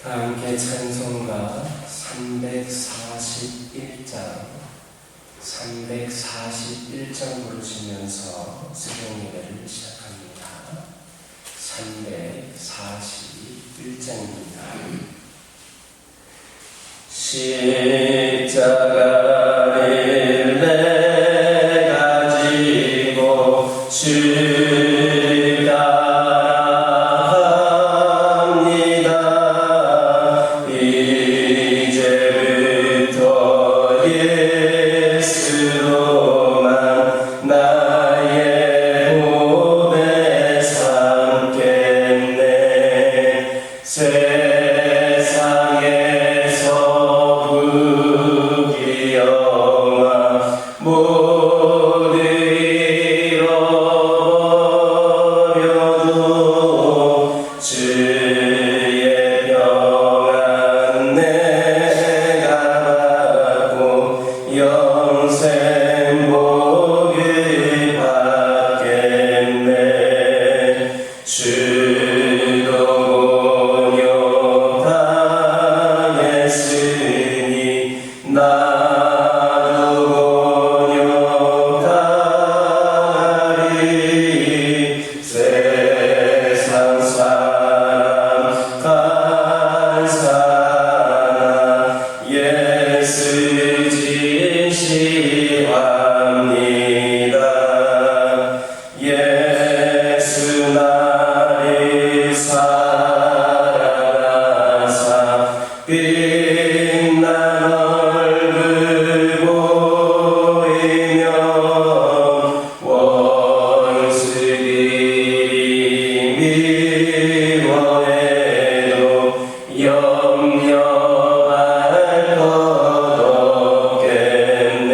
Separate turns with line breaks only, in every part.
다 함께 찬송가 341장 부르시면서 새벽 예배를 시작합니다. 341장입니다. 십자가를 내가 지고 주를 따라갑니다. 이제부터 예수로만 나의 몸에 삼겠네. 세상에서 부귀영화 모두 잃어버려도 주의 평안 내가 받고 영생 복을 받겠네. 주도 곤욕 당했으니 나도 곤욕 당하리. 세상 사랑 간사나 예수 진시합니다. 예수 나를 사랑하사 빛난 얼굴 보이며 원수들이 미워해도 염려할 것 없겠네.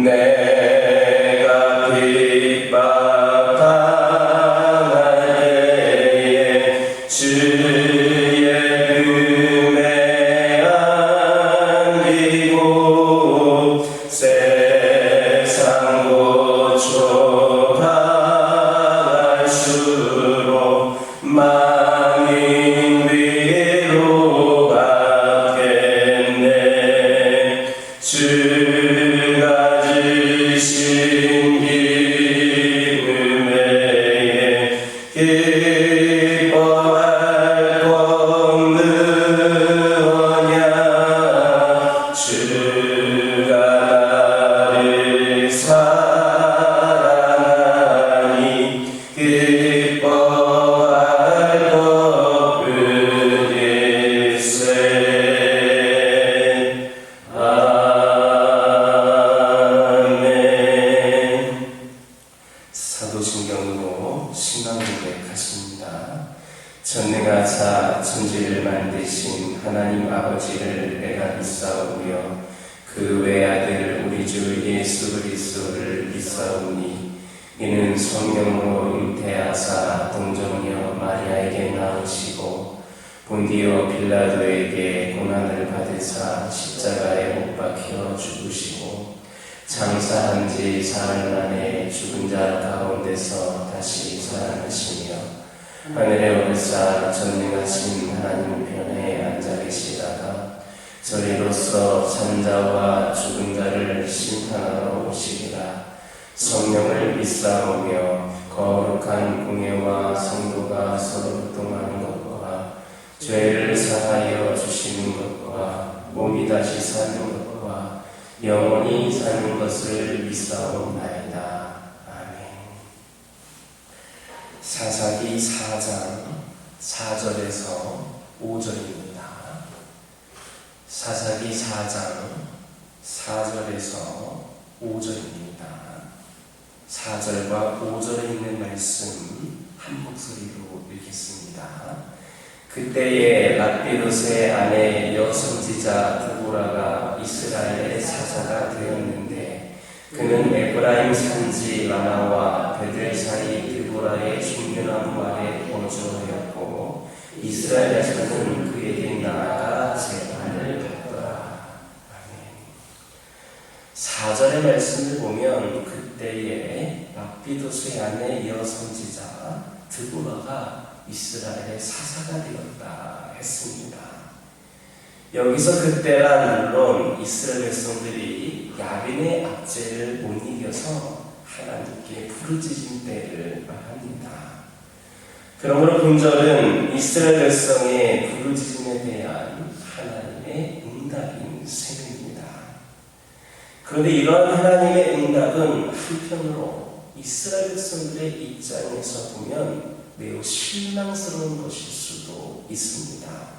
내가 핍박당할 때에 주의 품에 안기고 세상 고초 당할수록 만인 위로받겠네. 주가 주신 기쁨에 기뻐할 것 무엇냐. 주가 나를 사랑하니 기뻐할 것 뿐일세. 아멘. 사도신경으로 신앙고백하십니다. 전능하사 천지를 만드신 하나님 아버지를 내가 믿사오며 그 외아들 우리 주 예수 그리스도를 믿사오니 이는 성령으로 잉태하사 동정녀 마리아에게 낳으시고 본디오 빌라도에게 고난을 받으사 십자가에 못 박혀 죽으시고 장사한 지 사흘 만에 죽은 자 가운데서 다시 살아나시며 하늘에 오르사 전능하신 하나님 편에 앉아 계시다가 저리로서 산자와 죽은 자를 심판하러 오시리라. 성령을 믿사오며 거룩한 공예와 성도가 서로 교통하는 것과 죄를 사하여 주시는 것과 몸이 다시 사는 것과 영원히 사는 것을 믿사옵나이다. 아멘. 사사기 4장 4절에서 5절입니다. 사사기 4장 4절에서 5절입니다. 4절과 5절에 있는 말씀 한 목소리로 읽겠습니다. 그때에 랍비롯의 아내 여선지자 드보라가 이스라엘의 사사가 되었는데 그는 에브라임 산지 라마와 베들 사이 드보라의 중요한 말에 거주하였고 이스라엘에서는 그에게 나아가 재판을 받더라. 아멘. 4절의 말씀을 보면 그때에 랍비롯의 아내 여선지자 드보라가 이스라엘의 사사가 되었다 했습니다. 여기서 그때란 물론 이스라엘 백성들이 야빈의 압제를 못 이겨서 하나님께 부르짖은 때를 말합니다. 그러므로 본절은 이스라엘 백성의 부르짖음에 대한 하나님의 응답인 셈입니다. 그런데 이러한 하나님의 응답은 한편으로 이스라엘 백성들의 입장에서 보면 매우 실망스러운 것일 수도 있습니다.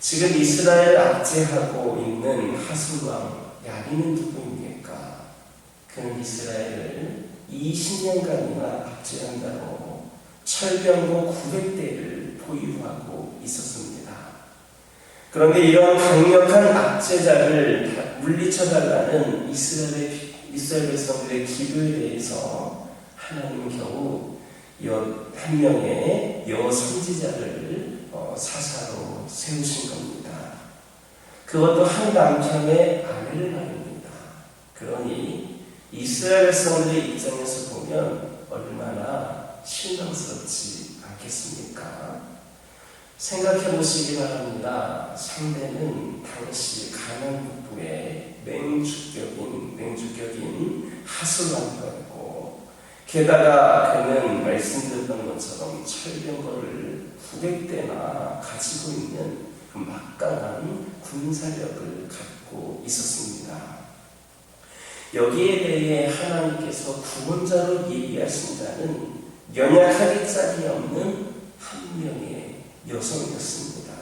지금 이스라엘 압제하고 있는 하술왕 야빈은 누구입니까? 그는 이스라엘을 20년간이나 압제한다고 철병거 900대를 보유하고 있었습니다. 그런데 이런 강력한 압제자를 물리쳐달라는 이스라엘 백성들의 기도에 대해서 하나님은 겨우 한 명의 여선지자를 사사로 세우신 겁니다. 그것도 한 남편의 아내를 말입니다. 그러니 이스라엘 백성들의 입장에서 보면 얼마나 실망스럽지 않겠습니까? 생각해 보시기 바랍니다. 상대는 당시 가나안 북부의 맹주격인 하술왕이었고, 게다가 그는 말씀드렸던 것처럼 철병거를 900대나 가지고 있는 그 막강한 군사력을 갖고 있었습니다. 여기에 대해 하나님께서 구원자로 예비하신 자는 연약하기 짝이 없는 한 명의 여성이었습니다.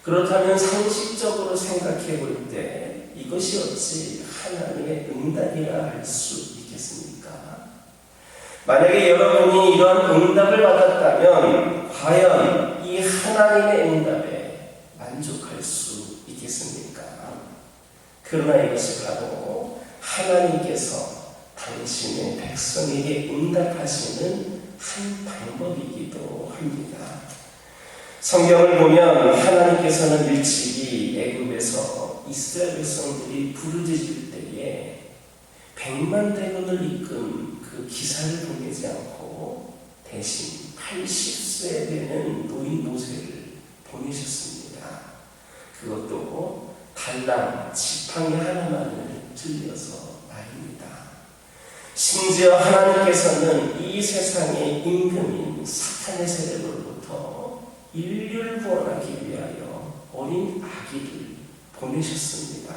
그렇다면 상식적으로 생각해 볼 때 이것이 어찌 하나님의 응답이라 할 수 있겠습니까? 만약에 여러분이 이러한 응답을 받았다면 과연 이 하나님의 응답에 만족할 수 있겠습니까? 그러나 이것이 바로 하나님께서 당신의 백성에게 응답하시는 한 방법이기도 합니다. 성경을 보면 하나님께서는 일찍이 애굽에서 이스라엘 백성들이 부르짖을 때에 100만 대군을 이끈 그 기사를 보내지 않고 대신 80세 되는 노인 모세를 보내셨습니다. 그것도 달랑 지팡이 하나만을 들려서 말입니다. 심지어 하나님께서는 이 세상의 임금인 사탄의 세력으로부터 인류를 구원하기 위하여 어린 아기를 보내셨습니다.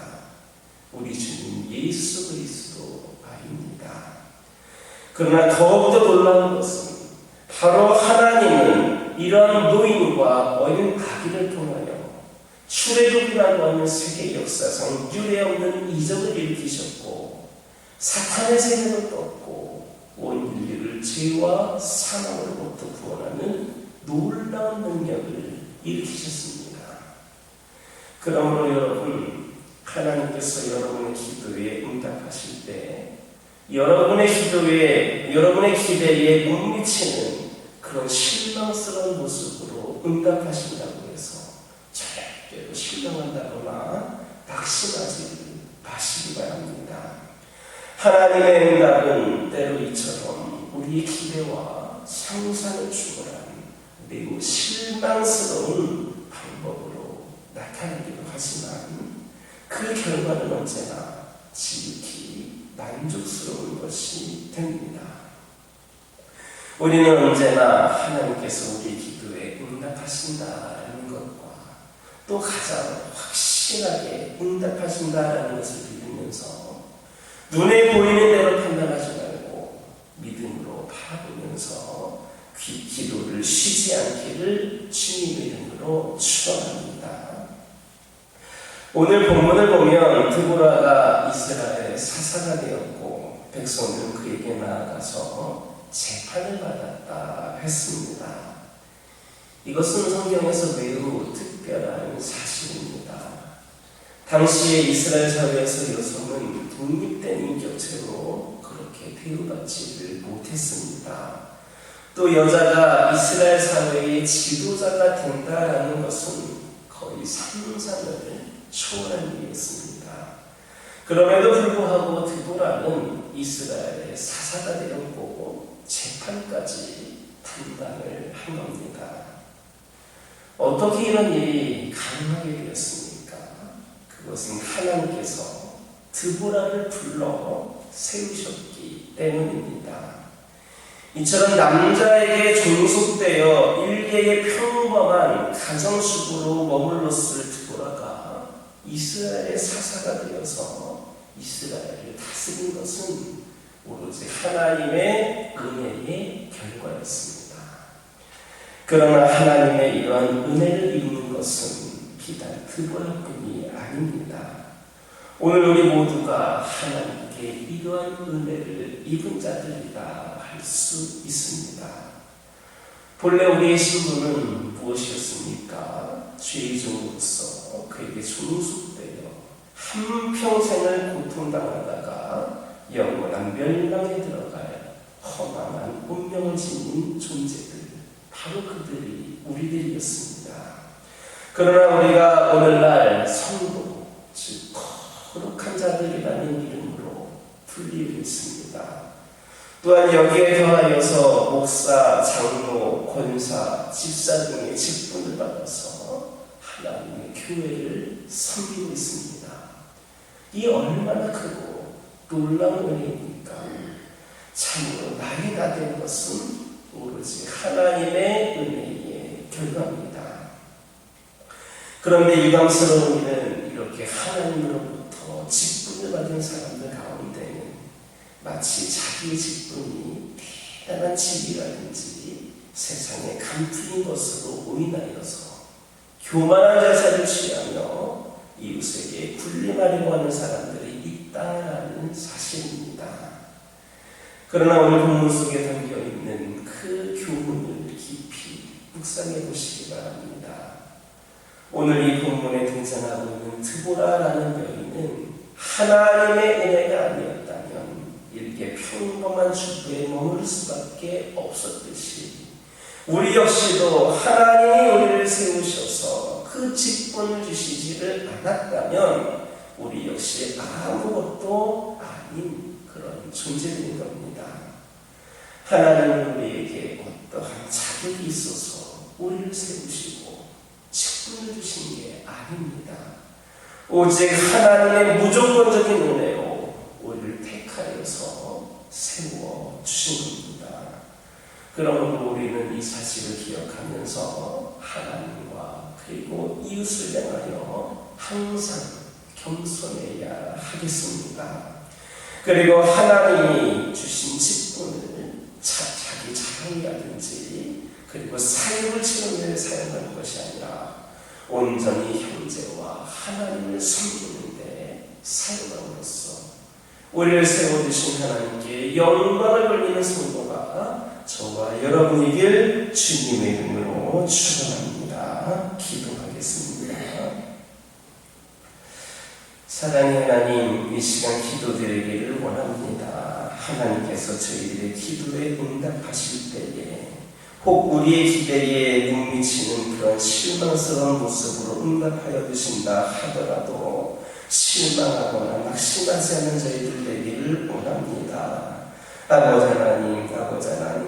우리 주님 예수 그리스도 말입니다. 그러나 더욱더 놀라운 것은 바로 하나님은 이런 노인과 어린 아기를 통하여 출애굽이라고 하는 세계 역사상 유례없는 이적을 일으키셨고, 사탄의 세력을 꺾고 온 인류를 죄와 사망으로부터 구원하는 놀라운 능력을 일으키셨습니다. 그러므로 여러분, 하나님께서 여러분의 기도에 응답하실 때 여러분의 기대에 못 미치는 그런 실망스러운 모습으로 응답하신다고 해서 절대로 실망한다거나 낙심하지 마시기 바랍니다. 하나님의 응답은 때로 이처럼 우리의 기대와 상상을 초월한 매우 실망스러운 방법으로 나타나기도 하지만 그 결과는 언제나 지극히 만족스러운 것이 됩니다. 우리는 언제나 하나님께서 우리 기도에 응답하신다라는 것과 또 가장 확실하게 응답하신다라는 것을 믿으면서 눈에 보이는 대로 판단하지 말고 믿음으로 바라보면서 기도를 쉬지 않기를 주님의 이름으로 축원합니다. 오늘 본문을 보면 드보라가 이스라엘의 사사가 되었고 백성들은 그에게 나아가서 재판을 받았다 했습니다. 이것은 성경에서 매우 특별한 사실입니다. 당시에 이스라엘 사회에서 여성은 독립된 인격체로 그렇게 대우받지를 못했습니다. 또 여자가 이스라엘 사회의 지도자가 된다라는 것은 거의 상상을 초월한 일이었습니다. 그럼에도 불구하고 드보라는 이스라엘의 사사가 되었고 재판까지 분당을 한 겁니다. 어떻게 이런 일이 가능하게 되었습니까? 그것은 하나님께서 드보라를 불러 세우셨기 때문입니다. 이처럼 남자에게 종속되어 일개의 평범한 가정주부로 머물렀을 드보라가 이스라엘의 사사가 되어서 이스라엘을 다스린 것은 오로지 하나님의 은혜의 결과였습니다. 그러나 하나님의 이러한 은혜를 입는 것은 비단 드보라뿐이 아닙니다. 오늘 우리 모두가 하나님께 이러한 은혜를 입은 자들이라 할 수 있습니다. 본래 우리의 신분은 무엇이었습니까? 죄종으로서 그에게 종속되어 한평생을 고통당하다가 영원한 멸망에 들어갈 허망한 운명을 지닌 존재들, 바로 그들이 우리들이었습니다. 그러나 우리가 오늘날 성도, 즉 거룩한 자들이라는 이름으로 불리고 있습니다. 또한 여기에 더하여서 목사, 장로, 권사, 집사 등의 직분을 받아서 하나님의 교회를 섬기고 있습니다. 이 얼마나 크고 놀라운 은혜입니까? 참으로 나이 다 된 것은 오로지 하나님의 은혜의 결과입니다. 그런데 유감스러운 일은 이렇게 하나님으로부터 직분을 받은 사람들 가운데는 마치 자기의 직분이 대단한 직이라든지 세상에 감투인 것으로 오인하여서 교만한 자세를 취하며 이웃에게 군림하려고 하는 사람들이 있다라는 사실입니다. 그러나 오늘 본문 속에 담겨있는 그 교훈을 깊이 묵상해 보시기 바랍니다. 오늘 이 본문에 등장하고 있는 드보라라는 여인은 하나님의 은혜가 아니었다면 일개 평범한 주부에 머물 수밖에 없었듯이 우리 역시도 하나님이 우리를 세우셔서 그 직분을 주시지를 않았다면 우리 역시 아무것도 아닌 그런 존재인 겁니다. 하나님은 우리에게 어떠한 자격이 있어서 우리를 세우시고 직분을 주신 게 아닙니다. 오직 하나님의 무조건적인 은혜로 우리를 택하여서 세워 주신 겁니다. 그러므로 우리는 이 사실을 기억하면서 하나님과 그리고 이웃을 향하여 항상 겸손해야 하겠습니다. 그리고 하나님이 주신 직분을 자기 자랑이라든지 그리고 사역을 치는 데 사용하는 것이 아니라 온전히 형제와 하나님을 섬기는 데 사용함으로써 우리를 세워주신 하나님께 영광을 돌리는 성도가 저와 여러분이길 주님의 이름으로 축원합니다. 기도하겠습니다. 사랑의 하나님, 이 시간 기도드리기를 원합니다. 하나님께서 저희들의 기도에 응답하실 때에 혹 우리의 기대에 못 미치는 그런 실망스러운 모습으로 응답하여 주신다 하더라도 실망하거나 낙심하지 않는 저희들 되기를 원합니다. 아버지 하나님,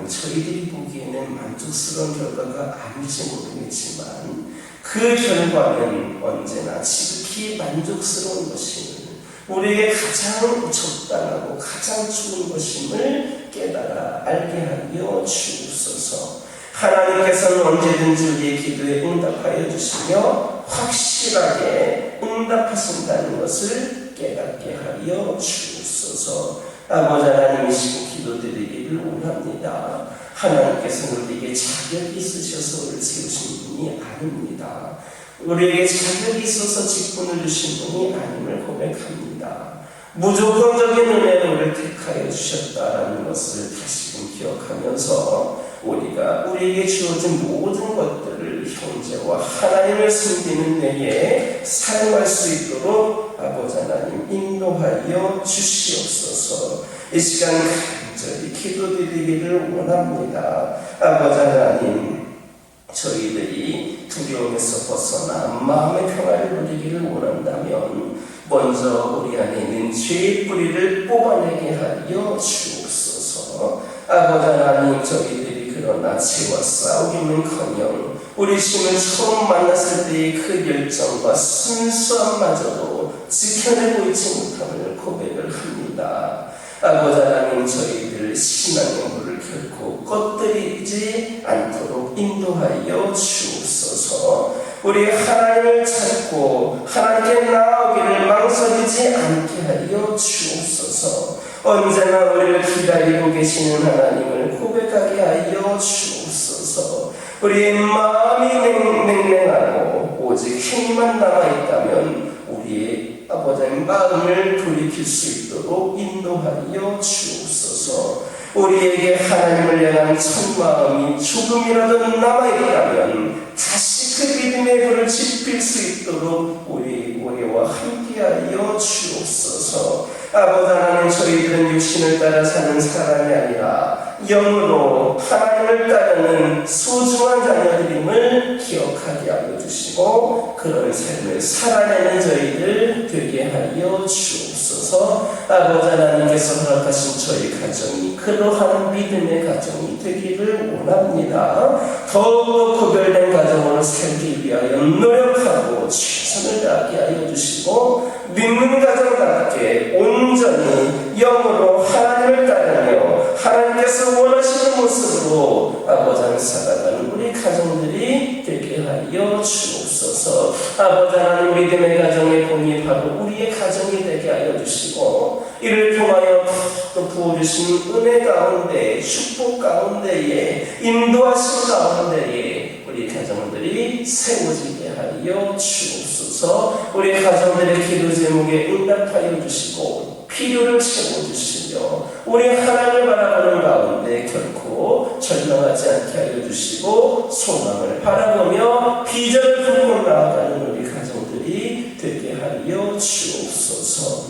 저희들이 보기에는 만족스러운 결과가 아닐지 모르겠지만 그 결과는 언제나 지극히 만족스러운 것임을, 우리에게 가장 적당하고 가장 좋은 것임을 깨달아 알게 하여 주옵소서. 하나님께서는 언제든지 우리의 기도에 응답하여 주시며 확실하게 응답하신다는 것을 깨닫게 하여 주옵소서. 아버지 하나님, 이 시간 기도드리기를 원합니다. 하나님께서는 우리에게 자격이 있으셔서 우리를 세우신 분이 아닙니다. 우리에게 자격이 있어서 직분을 주신 분이 아님을 고백합니다. 무조건적인 은혜로 우리를 택하여 주셨다라는 것을 다시금 기억하면서 우리가 우리에게 주어진 모든 것들을 형제와 하나님을 섬기는 데에 사용할 수 있도록 아버지 하나님 인도하여 주시옵소서. 이 시간 간절히 기도드리기를 원합니다. 아버지 하나님, 저희들이 두려움에서 벗어나 마음의 평화를 누리기를 원한다면 먼저 우리 안에 있는 죄의 뿌리를 뽑아내게 하여 주옵소서. 아버지 하나님, 저희들이 그러나 너무나 죄와 싸우기는커녕 우리 주님을 처음 만났을 때의 그 열정과 순수함마저도 지켜내고 있지 못함을 고백을 합니다. 아버지 하나님, 저희들 신앙의 물을 결코 꺼뜨리지 않도록 인도하여 주옵소서. 우리 하나님을 찾고 하나님께 나아오기를 망설이지 않게 하여 주옵소서. 언제나 우리를 기다리고 계시는 하나님을 고백하게 하여 주옵소서. 우리의 마음이 냉랭하고 오직 행위만 남아있다면 우리의 아버지의 마음을 돌이킬 수 있도록 인도하여 주옵소서. 우리에게 하나님을 향한 첫마음이 조금이라도 남아있다면 다시 그 믿음의 불을 지필 수 있도록 우리와 함께하여 주옵소서. 아버지 하나님, 저희들은 육신을 따라 사는 사람이 아니라 영으로 하나님을 따르는 소중한 자녀들임을 기억하게 하여 주시고 그런 삶을 살아내는 저희들 되게 하여 주옵소서. 아버지 하나님께서 허락하신 저희 가정이 그러한 믿음의 가정이 되기를 원합니다. 더욱 구별된 가정으로 살기 위하여 노력하고 최선을 다하게 하여 주시고 믿는 가정답게 온전히 영으로 하나님을 따르며 하나님께서 원하시는 모습으로 아버지 살아가는 우리 가정들이 되게 하여 주옵소서. 아버지 하나님, 믿음의 가정의 본이 바로 우리의 가정이 되게 하여 주시고 이를 통하여 또 부어주신 은혜 가운데 축복 가운데에 인도하신 가운데에 우리 가정들이 세워지게 하여 주옵소서. 우리 가정들의 기도 제목에 응답하여 주시고 필요를 채워주시며 우리 하나님을 바라보는 가운데 결코 절망하지 않게 하여 주시고 소망을 바라보며 비전을 품고 나아가는 우리 가정들이 되게 하여 주옵소서.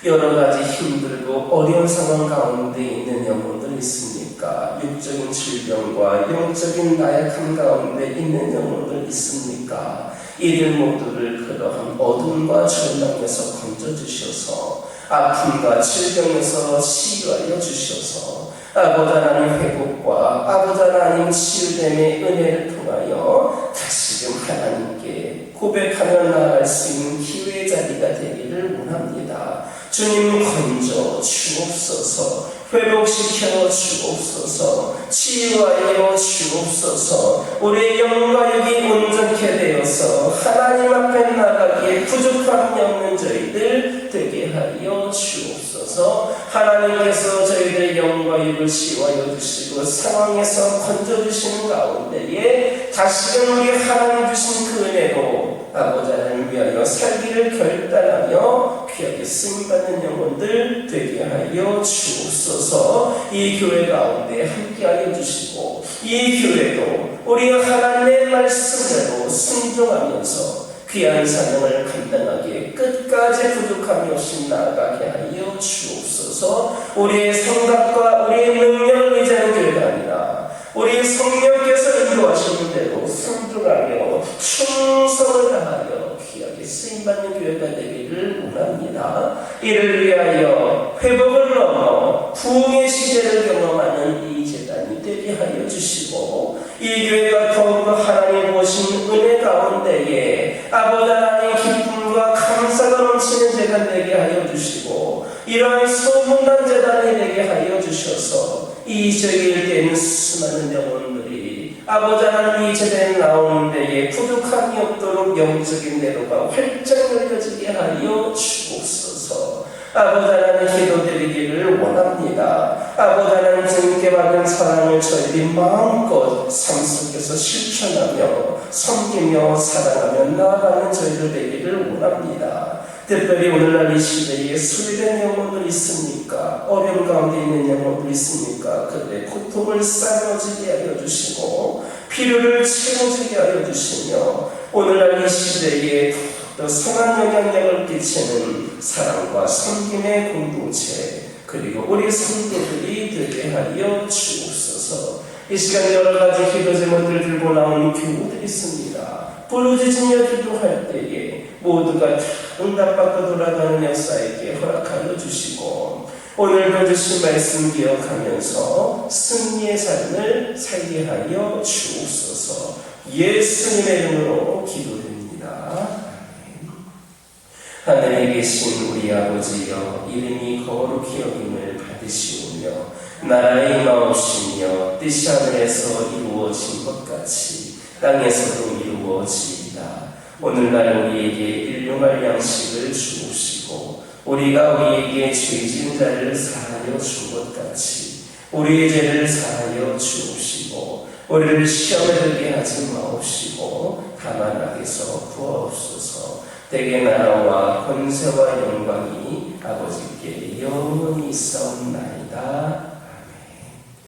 여러 가지 힘들고 어려운 상황 가운데 있는 영혼들 있습니까? 육적인 질병과 영적인 나약함 가운데 있는 영혼들 있습니까? 이들 모두를 그러한 어둠과 절망에서 건져주셔서 아픔과 질병에서 치유하여 주셔서 아버지 하나님 회복과 아버지 하나님 치유됨의 은혜를 통하여 다시금 하나님께 고백하며 나아갈 수 있는 기회의 자리가 되기를 원합니다. 주님, 건져 주옵소서. 회복시켜 주옵소서. 치유하여 주옵소서. 우리의 영과 육이 온전케 되어서 하나님 앞에 나가기에 부족함이 없는 저희들 되게 하여 주옵소서. 하나님께서 저희들의 영과 육을 치유하여 주시고 상황에서 건져주시는 가운데에 다시금 우리 하나님 주신 그 은혜로 아버지 하나님 위하여 살기를 결단하며 귀하게 쓰임받는 영혼들 되게 하여 주옵소서. 이 교회 가운데 함께하여 주시고 이 교회도 우리 하나님의 말씀대로 순종하면서 귀한 사명을 감당하기에 끝까지 부족함이 없이 나아가게 하여 주옵소서. 우리의 생각과 우리의 능력을 의지하는 교회가 아니라 우리 성령께서 인도하시는 대로 순종하며 충성을 다하여 귀하게 쓰임받는 교회가 되기를 원합니다. 이를 위하여 회복을 넘어 부흥의 시대를 경험하는 이 재단이 되게 하여 주시고 이 교회가 더욱더 하나님 보신 은혜 가운데에 아버지 하나님 기쁨과 감사가 넘치는 재단 되게 하여 주시고 이러한 소문난 재단이 되게 하여 주셔서 이 저희일 때는 수많은 영혼들이 아버지 하나님 이 재단에 나오는 데에 부족함이 없도록 영적인 내로가 활짝 열려지게 하여 주옵소서. 아버지 하나님 기도드리기를 원합니다. 아버지 하나님 주님께 받은 사랑을 저희들이 마음껏 삶 속에서 실천하며 섬기며 사랑하며 나아가는 저희들 되기를 원합니다. 특별히 오늘날 이 시대에 소외된 영혼들 있습니까? 어려움 가운데 있는 영혼들 있습니까? 그들의 고통을 싸매지게 하여 주시고 필요를 채워지게 하여 주시며 오늘날 이 시대에 더 선한 영향력을 끼치는 사랑과 섬김의 공동체 그리고 우리 성도들이 되게 하여 주옵소서. 이 시간 여러 가지 기도 제목들을 들고 나오는 교우들이 있습니다. 부르짖으며 기도할 때에 모두가 응답받고 돌아가는 역사에게 허락하여 주시고 오늘도 주신 말씀 기억하면서 승리의 삶을 살게 하여 주옵소서. 예수님의 이름으로 기도드립니다. 하늘에 계신 우리 아버지여, 이름이 거룩히 여김을 받으시오며 나라의 임하옵시며 뜻이 하늘에서 이루어진 것 같이 땅에서도 이루어지이다. 오늘날 우리에게 일용할 양식을 주옵시고 우리가 우리에게 죄진 자를 사하여 준 것 같이 우리의 죄를 사하여 주옵시고 우리를 시험에 들게 하지 마옵시고 다만 악에서 구하옵소서. 대개 나라와 권세와 영광이 아버지께 영원히 있사옵나이다.